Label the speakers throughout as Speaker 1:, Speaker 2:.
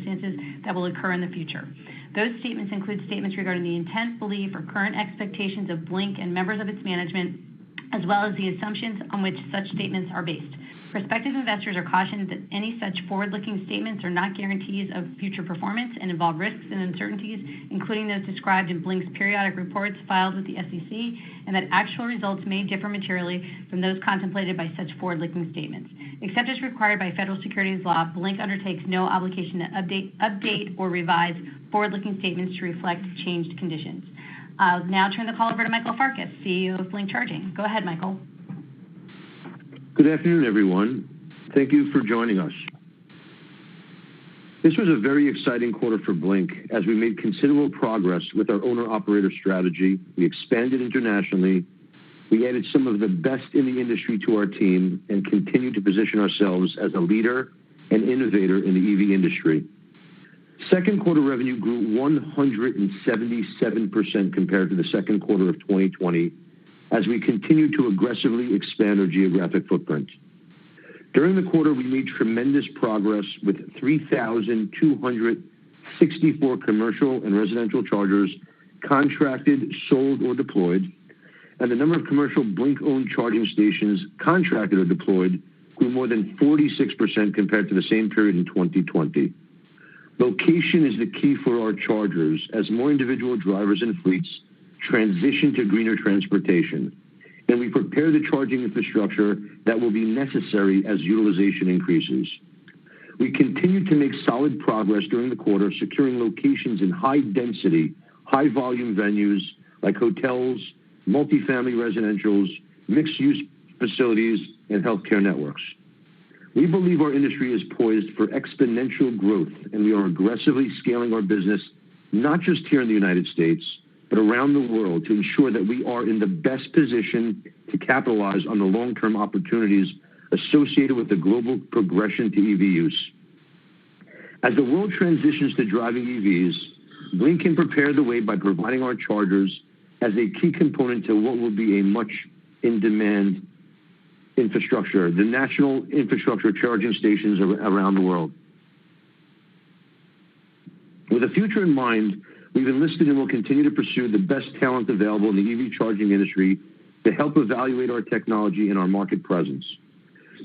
Speaker 1: circumstances that will occur in the future. Those statements include statements regarding the intent, belief, or current expectations of BLNK and members of its management, as well as the assumptions on which such statements are based. Prospective investors are cautioned that any such forward-looking statements are not guarantees of future performance and involve risks and uncertainties, including those described in BLNK's periodic reports filed with the SEC, and that actual results may differ materially from those contemplated by such forward-looking statements. Except as required by federal securities law, BLNK undertakes no obligation to update or revise forward-looking statements to reflect changed conditions. I'll now turn the call over to Michael Farkas, CEO of BLNK Charging. Go ahead, Michael.
Speaker 2: Good afternoon, everyone. Thank you for joining us. This was a very exciting quarter for BLNK as we made considerable progress with our owner-operator strategy. We expanded internationally. We added some of the best in the industry to our team and continue to position ourselves as a leader and innovator in the EV industry. Second quarter revenue grew 177% compared to the second quarter of 2020 as we continue to aggressively expand our geographic footprint. During the quarter, we made tremendous progress with 3,264 commercial and residential chargers contracted, sold, or deployed, and the number of commercial BLNK-owned charging stations contracted or deployed grew more than 46% compared to the same period in 2020. Location is the key for our chargers as more individual drivers and fleets transition to greener transportation, and we prepare the charging infrastructure that will be necessary as utilization increases. We continue to make solid progress during the quarter, securing locations in high-density, high-volume venues like hotels, multifamily residentials, mixed-use facilities, and healthcare networks. We believe our industry is poised for exponential growth, and we are aggressively scaling our business, not just here in the United States, but around the world to ensure that we are in the best position to capitalize on the long-term opportunities associated with the global progression to EV use. As the world transitions to driving EVs, BLNK can prepare the way by providing our chargers as a key component to what will be a much in-demand infrastructure, the national infrastructure charging stations around the world. With the future in mind, we've enlisted and will continue to pursue the best talent available in the EV charging industry to help evaluate our technology and our market presence.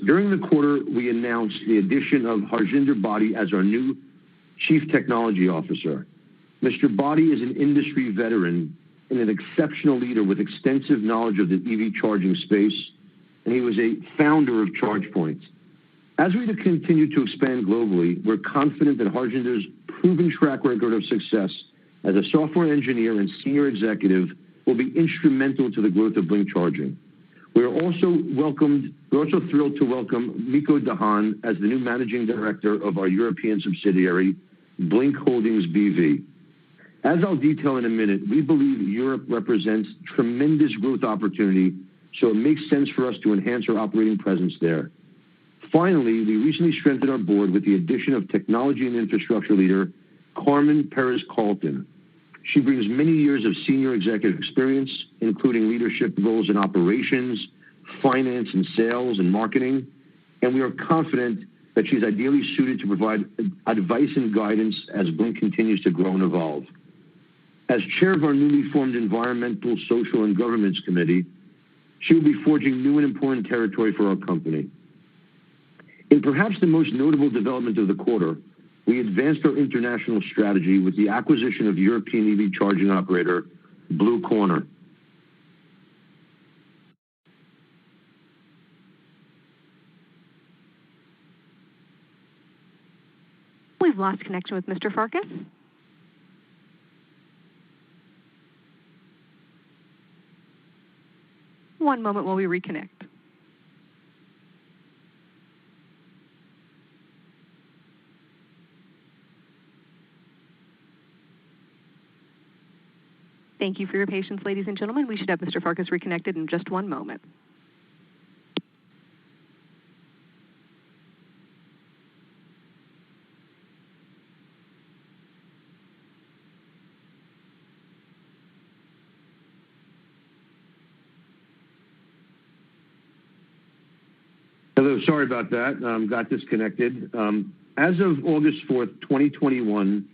Speaker 2: During the quarter, we announced the addition of Harjinder Bhatti as our new Chief Technology Officer. Mr. Bhatti is an industry veteran and an exceptional leader with extensive knowledge of the EV charging space, and he was a founder of ChargePoint. As we continue to expand globally, we're confident that Harjinder's proven track record of success as a software engineer and senior executive will be instrumental to the growth of BLNK Charging. We're also thrilled to welcome Miko Dahan as the new Managing Director of our European subsidiary, BLNK Holdings BV. As I'll detail in a minute, we believe Europe represents tremendous growth opportunity, so it makes sense for us to enhance our operating presence there. Finally, we recently strengthened our board with the addition of technology and infrastructure leader, Carmen Perez-Carlton. She brings many years of senior executive experience, including leadership roles in operations, finance, and sales and marketing, and we are confident that she's ideally suited to provide advice and guidance as BLNK continues to grow and evolve. As chair of our newly formed Environmental, Social, and Governance Committee, she will be forging new and important territory for our company. In perhaps the most notable development of the quarter, we advanced our international strategy with the acquisition of European EV charging operator, Blue Corner.
Speaker 3: We've lost connection with Mr. Farkas. One moment while we reconnect. Thank you for your patience, ladies and gentlemen. We should have Mr. Farkas reconnected in just one moment.
Speaker 2: Hello, sorry about that. Got disconnected. As of August 4th, 2021,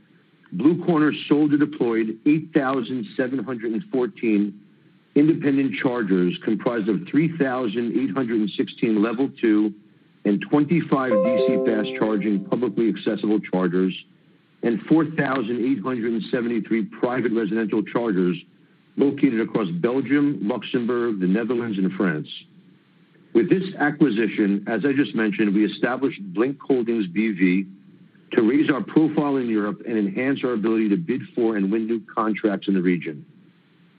Speaker 2: Blue Corner sold or deployed 8,714 independent chargers comprised of 3,816 level 2 and 25 DC fast charging publicly accessible chargers and 4,873 private residential chargers located across Belgium, Luxembourg, the Netherlands, and France. With this acquisition, as I just mentioned, we established BLNK Holdings BV to raise our profile in Europe and enhance our ability to bid for and win new contracts in the region.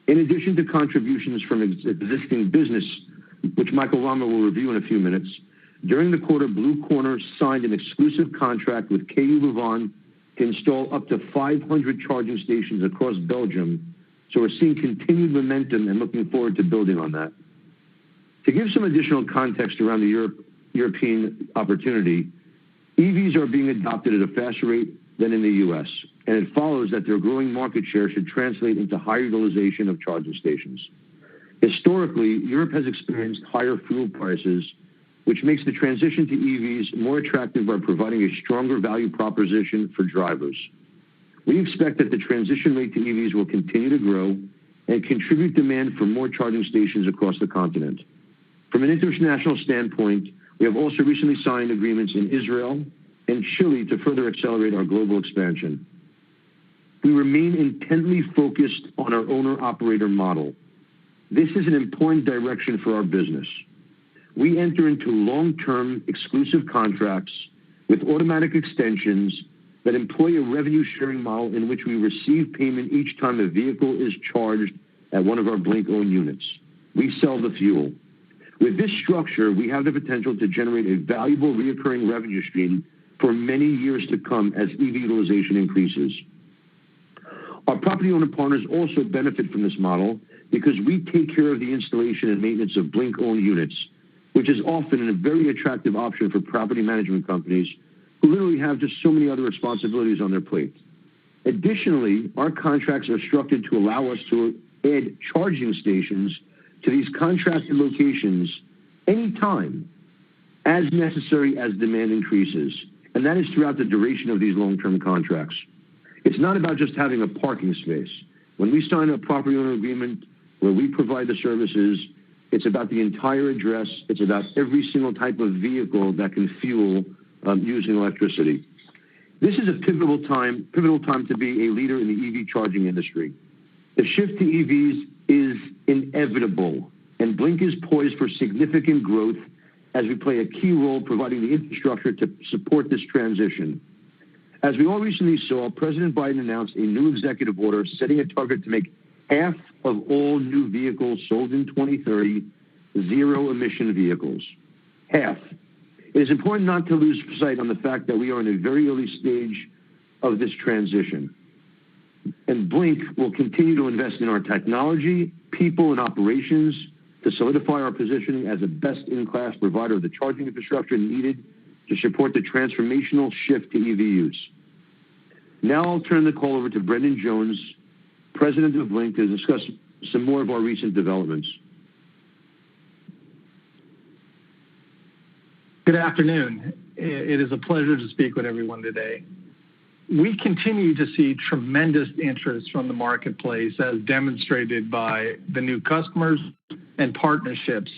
Speaker 2: In addition to contributions from existing business, which Michael Rama will review in a few minutes, during the quarter, Blue Corner signed an exclusive contract with KU Leuven to install up to 500 charging stations across Belgium. So we're seeing continued momentum and looking forward to building on that. To give some additional context around the European opportunity, EVs are being adopted at a faster rate than in the U.S., and it follows that their growing market share should translate into higher utilization of charging stations. Historically, Europe has experienced higher fuel prices, which makes the transition to EVs more attractive by providing a stronger value proposition for drivers. We expect that the transition rate to EVs will continue to grow and contribute demand for more charging stations across the continent. From an international standpoint, we have also recently signed agreements in Israel and Chile to further accelerate our global expansion. We remain intently focused on our owner-operator model. This is an important direction for our business. We enter into long-term exclusive contracts with automatic extensions that employ a revenue-sharing model in which we receive payment each time a vehicle is charged at one of our BLNK-owned units. We sell the fuel. With this structure, we have the potential to generate a valuable recurring revenue stream for many years to come as EV utilization increases. Our property owner partners also benefit from this model because we take care of the installation and maintenance of BLNK-owned units, which is often a very attractive option for property management companies who literally have just so many other responsibilities on their plate. Additionally, our contracts are structured to allow us to add charging stations to these contracted locations anytime as necessary as demand increases, and that is throughout the duration of these long-term contracts. It's not about just having a parking space. When we sign a property owner agreement where we provide the services, it's about the entire address. It's about every single type of vehicle that can fuel using electricity. This is a pivotal time to be a leader in the EV charging industry. The shift to EVs is inevitable, and BLNK is poised for significant growth as we play a key role providing the infrastructure to support this transition. As we all recently saw, President Biden announced a new executive order setting a target to make half of all new vehicles sold in 2030 zero-emission vehicles. Half. It is important not to lose sight on the fact that we are in a very early stage of this transition. And BLNK will continue to invest in our technology, people, and operations to solidify our positioning as a best-in-class provider of the charging infrastructure needed to support the transformational shift to EV use. Now I'll turn the call over to Brendan Jones, President of BLNK, to discuss some more of our recent developments.
Speaker 4: Good afternoon. It is a pleasure to speak with everyone today. We continue to see tremendous interest from the marketplace as demonstrated by the new customers and partnerships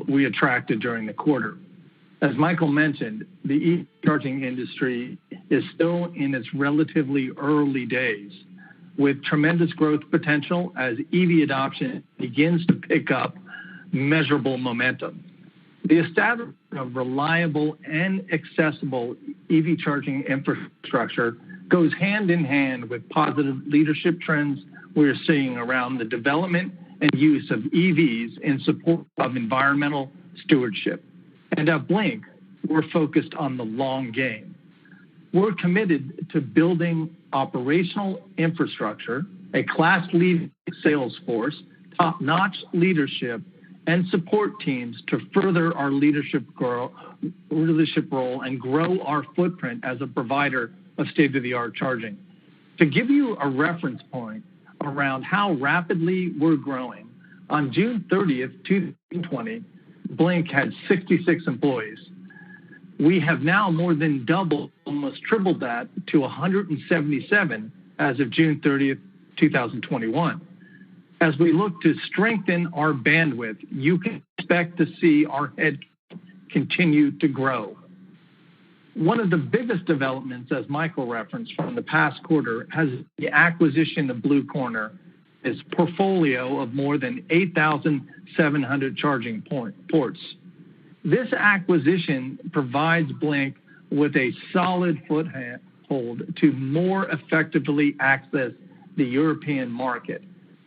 Speaker 4: we attracted during the quarter. As Michael mentioned, the EV charging industry is still in its relatively early days with tremendous growth potential as EV adoption begins to pick up measurable momentum. The establishment of reliable and accessible EV charging infrastructure goes hand in hand with positive leadership trends we're seeing around the development and use of EVs in support of environmental stewardship. And at BLNK, we're focused on the long game. We're committed to building operational infrastructure, a class-leading sales force, top-notch leadership, and support teams to further our leadership role and grow our footprint as a provider of state-of-the-art charging. To give you a reference point around how rapidly we're growing, on June 30th, 2020, BLNK had 66 employees. We have now more than doubled almost tripled that to 177 as of June 30th, 2021. As we look to strengthen our bandwidth, you can expect to see our head continue to grow. One of the biggest developments, as Michael referenced from the past quarter, has the acquisition of Blue Corner, its portfolio of more than 8,700 charging ports. This acquisition provides BLNK with a solid foothold to more effectively access the European market,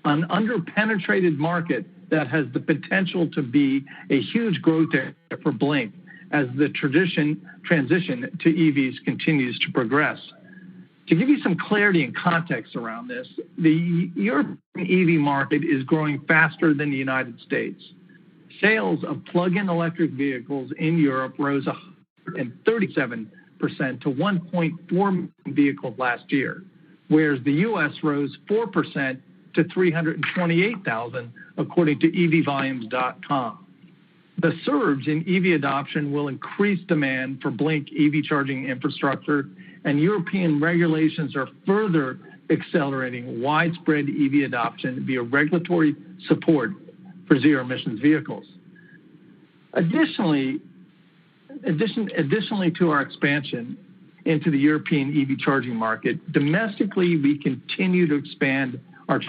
Speaker 4: an underpenetrated market that has the potential to be a huge growth area for BLNK as the transition to EVs continues to progress. To give you some clarity and context around this, the European EV market is growing faster than the United States. Sales of plug-in electric vehicles in Europe rose 137% to 1.4 million vehicles last year, whereas the U.S. rose 4% to 328,000, according to EVvolumes.com. The surge in EV adoption will increase demand for BLNK EV charging infrastructure, and European regulations are further accelerating widespread EV adoption via regulatory support for zero emissions vehicles. Additionally to our expansion into the European EV charging market, domestically we continue to expand our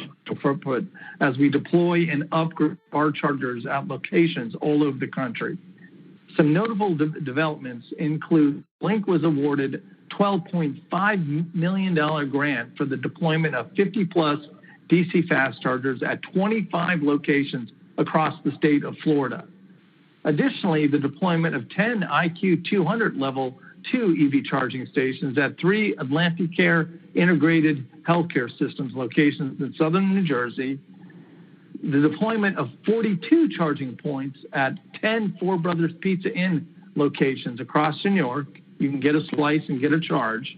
Speaker 4: footprint as we deploy and upgrade our chargers at locations all over the country. Some notable developments include BLNK was awarded $12.5 million grant for the deployment of 50-plus DC fast chargers at 25 locations across the state of Florida. Additionally, the deployment of 10 IQ 200 Level 2 EV charging stations at 3 Atlantic Care Integrated Healthcare Systems locations in southern New Jersey, the deployment of 42 charging points at 10 Four Brothers Pizza Inn locations across New York. You can get a slice and get a charge.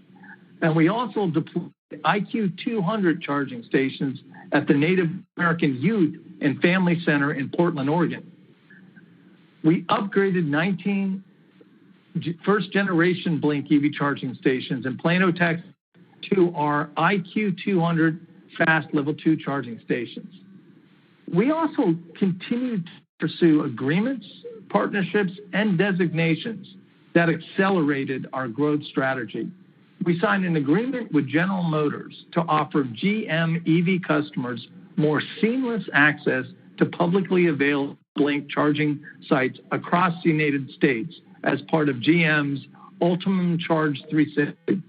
Speaker 4: And we also deployed IQ 200 charging stations at the Native American Youth and Family Center in Portland, Oregon. We upgraded 19 first-generation BLNK EV charging stations in Plano, Texas, to our IQ 200 fast level 2 charging stations. We also continue to pursue agreements, partnerships, and designations that accelerated our growth strategy. We signed an agreement with General Motors to offer GM EV customers more seamless access to publicly available BLNK charging sites across the United States as part of GM's Ultimum Charge 360.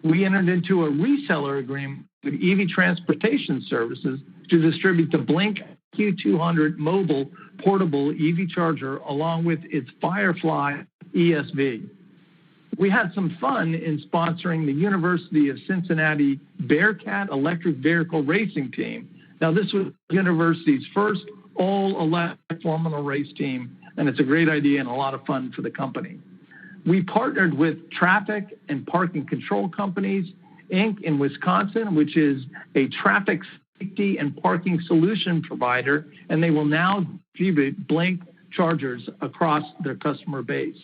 Speaker 4: We entered into a reseller agreement with EV Transportation Services to distribute the BLNK Q200 mobile portable EV charger along with its Firefly ESV. We had some fun in sponsoring the University of Cincinnati Bearcat electric vehicle racing team. Now, this was the university's first all-electric Formula race team, and it's a great idea and a lot of fun for the company. We partnered with Traffic and Parking Control Companies, Inc. in Wisconsin, which is a traffic safety and parking solution provider, and they will now distribute BLNK chargers across their customer base.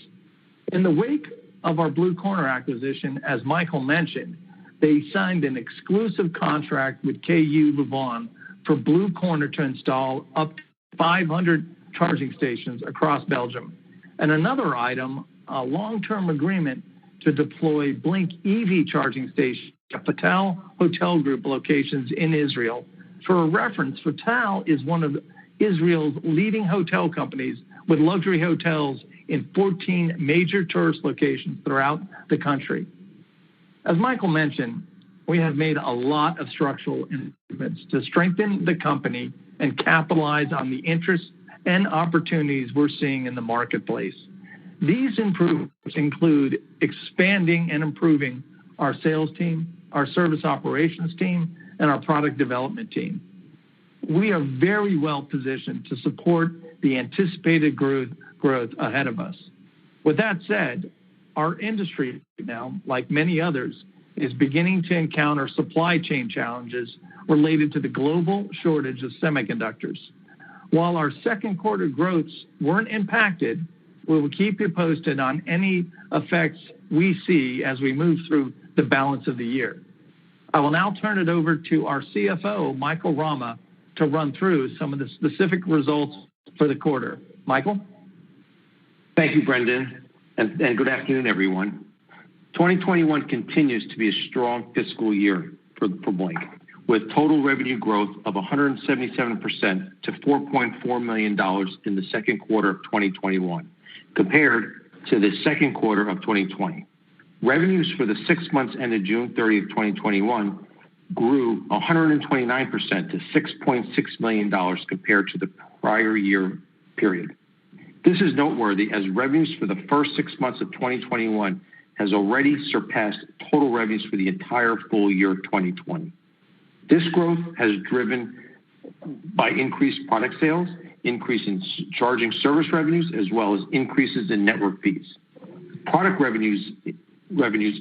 Speaker 4: In the wake of our Blue Corner acquisition, as Michael mentioned, they signed an exclusive contract with KU Leuven for Blue Corner to install up to 500 charging stations across Belgium. And another item, a long-term agreement to deploy BLNK EV charging stations at Fattal Hotel Group locations in Israel. For a reference, Fattal is one of Israel's leading hotel companies with luxury hotels in 14 major tourist locations throughout the country. As Michael mentioned, we have made a lot of structural improvements to strengthen the company and capitalize on the interests and opportunities we're seeing in the marketplace. These improvements include expanding and improving our sales team, our service operations team, and our product development team. We are very well positioned to support the anticipated growth ahead of us. With that said, our industry now, like many others, is beginning to encounter supply chain challenges related to the global shortage of semiconductors. While our second quarter growths weren't impacted, We will keep you posted on any effects we see as we move through the balance of the year. I will now turn it over to our CFO, Michael Rama, to run through some of the specific results for the quarter. Michael?
Speaker 2: Thank you, Brendan, and good afternoon, everyone. 2021 continues to be a strong fiscal year for BLNK, with total revenue growth of 177% to $4.4 million in the second quarter of 2021, compared to the second quarter of 2020. Revenues for the 6 months ended June 30th, 2021 grew 129% to $6.6 million compared to the prior year period. This is noteworthy as revenues for the first 6 months of 2021 has already surpassed total revenues for the entire full year 2020. This growth has driven by increased product sales, increase in charging service revenues, as well as increases in network fees. Product revenues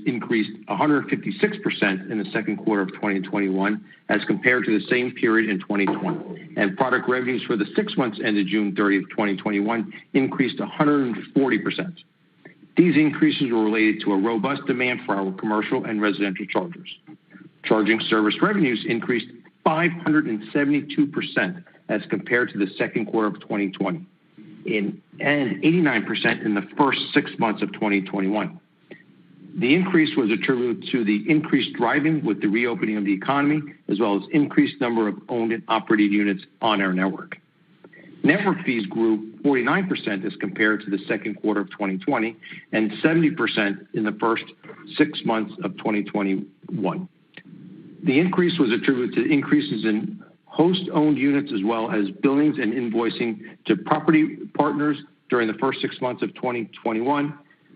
Speaker 2: increased 156% in the second quarter of 2021 as compared to the same period in 2020. And product revenues for the 6 months ended June 30th, 2021 increased 140%. These increases were related to a robust demand for our commercial and residential chargers. Charging service revenues increased 572% as compared to the second quarter of 2020 and 89% in the first 6 months of 2021. The increase was attributed to the increased driving with the reopening of the economy, as well as increased number of owned and operated units on our network. Network fees grew 49% as compared to the second quarter of 2020 and 70% in the first 6 months of 2021. The increase was attributed to increases in host-owned units as well as billings and invoicing to property partners during the first 6 months of 2021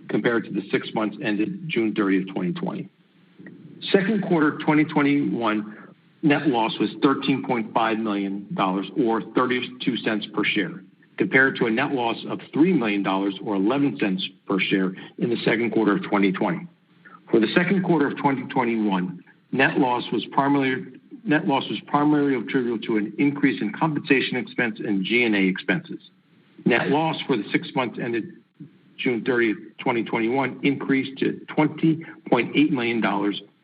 Speaker 2: compared to the 6 months ended June 30th, 2020. Second quarter 2021 net loss was $13.5 million or 32 cents per share, compared to a net loss of $3 million or 11 cents per share in the second quarter of 2020. For the second quarter of 2021, net loss was primarily attributable to an increase in compensation expense and G&A expenses. Net loss for the 6 months ended June 30th, 2021 increased to $20.8 million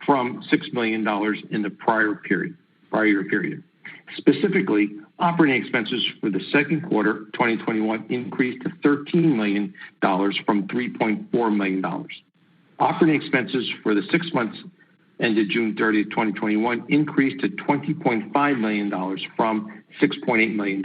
Speaker 2: from $6 million in the prior year period. Specifically, operating expenses for the second quarter 2021 increased to $13 million from $3.4 million. Operating expenses for the 6 months ended June 30th, 2021 increased to $20.5 million from $6.8 million.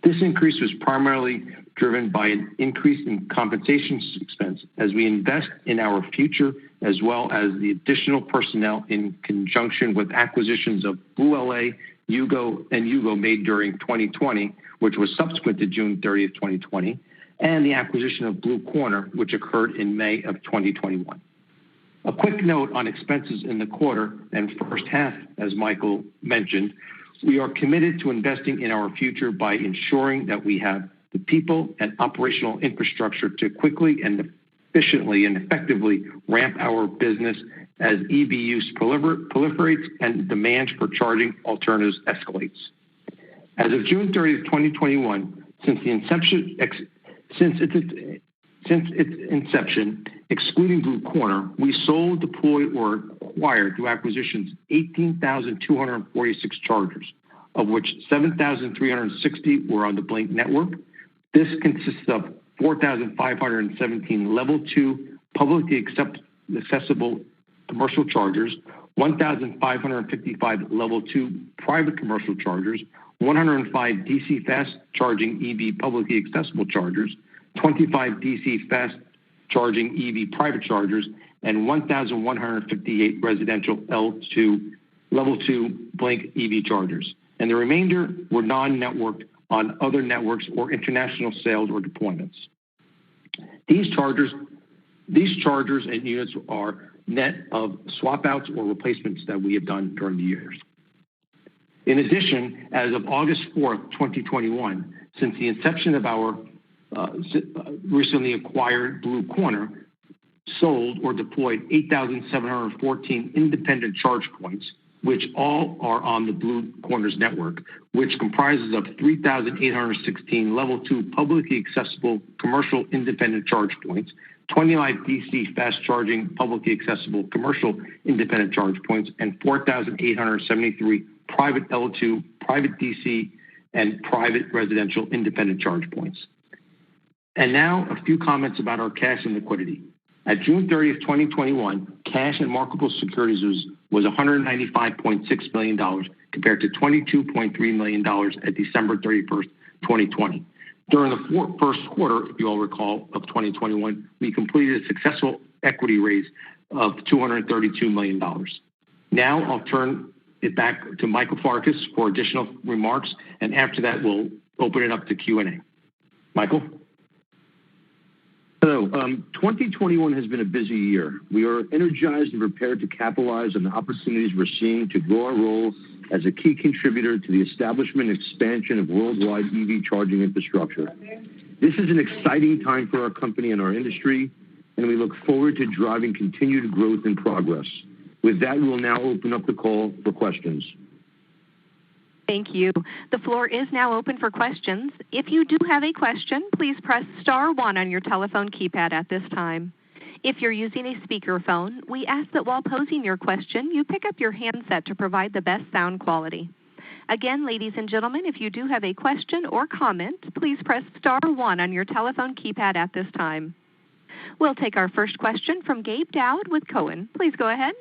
Speaker 2: This increase was primarily driven by an increase in compensation expense as we invest in our future, as well as the additional personnel in conjunction with acquisitions of BLULA, Yugo made during 2020, which was subsequent to June 30th, 2020, and the acquisition of Blue Corner, which occurred in May of 2021. A quick note on expenses in the quarter and first half, as Michael mentioned, we are committed to investing in our future by ensuring that we have the people and operational infrastructure to quickly and efficiently and effectively ramp our business as EV use proliferates and demand for charging alternatives escalates. As of June 30th, 2021, since its inception, excluding Blue Corner, we sold, deployed, or acquired through acquisitions 18,246 chargers, of which 7,360 were on the BLNK network. This consists of 4,517 Level 2 publicly accessible commercial chargers, 1,555 Level 2 private commercial chargers, 105 DC fast charging EV publicly accessible chargers, 25 DC fast charging EV private chargers, and 1,158 residential Level 2 BLNK EV chargers. And the remainder were non-networked on other networks or international sales or deployments. These chargers and units are net of swap outs or replacements that we have done during the years. In addition, as of August 4th, 2021, since the inception of our recently acquired Blue Corner, sold or deployed 8,714 independent charge points,
Speaker 5: which all are on the Blue Corners network, which comprises of 3,816 Level 2 publicly accessible commercial independent charge points, 29 DC fast charging publicly accessible commercial independent charge points, and 4,873 private L2, private DC, and private residential independent charge points. And now a few comments about our cash and liquidity. At June 30th, 2021, cash and marketable securities was $195.6 million compared to $22.3 million at December 31st, 2020. During the first quarter, if you all recall, of 2021, we completed a successful equity raise of $232 million. Now I'll turn it back to Michael Farkas for additional remarks, and after that, we'll open it up to Q&A. Michael?
Speaker 2: Hello. 2021 has been a busy year. We are energized and prepared to capitalize on the opportunities we're seeing to grow our role as a key contributor to the establishment and expansion of worldwide EV charging infrastructure. This is an exciting time for our company and our industry, and we look forward to driving continued growth and progress. With that, we will now open up the call for questions.
Speaker 3: Thank you. The floor is now open for questions. If you do have a question, please press *1 on your telephone keypad at this time. If you're using a speakerphone, we ask that while posing your question, you pick up your handset to provide the best sound quality. Again, ladies and gentlemen, if you do have a question or comment, please press *1 on your telephone keypad at this time. We'll take our first question from Gabe Dowd with Cowen. Please go ahead.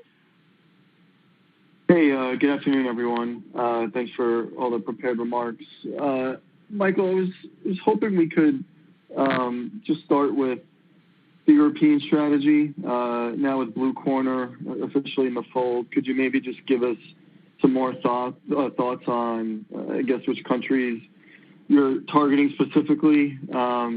Speaker 6: Hey, good afternoon, everyone. Thanks for all the prepared remarks. Michael, I was hoping we could just start with the European strategy. Now with Blue Corner officially in the fold, could you maybe just give us some more thoughts on, I guess, which countries you're targeting specifically?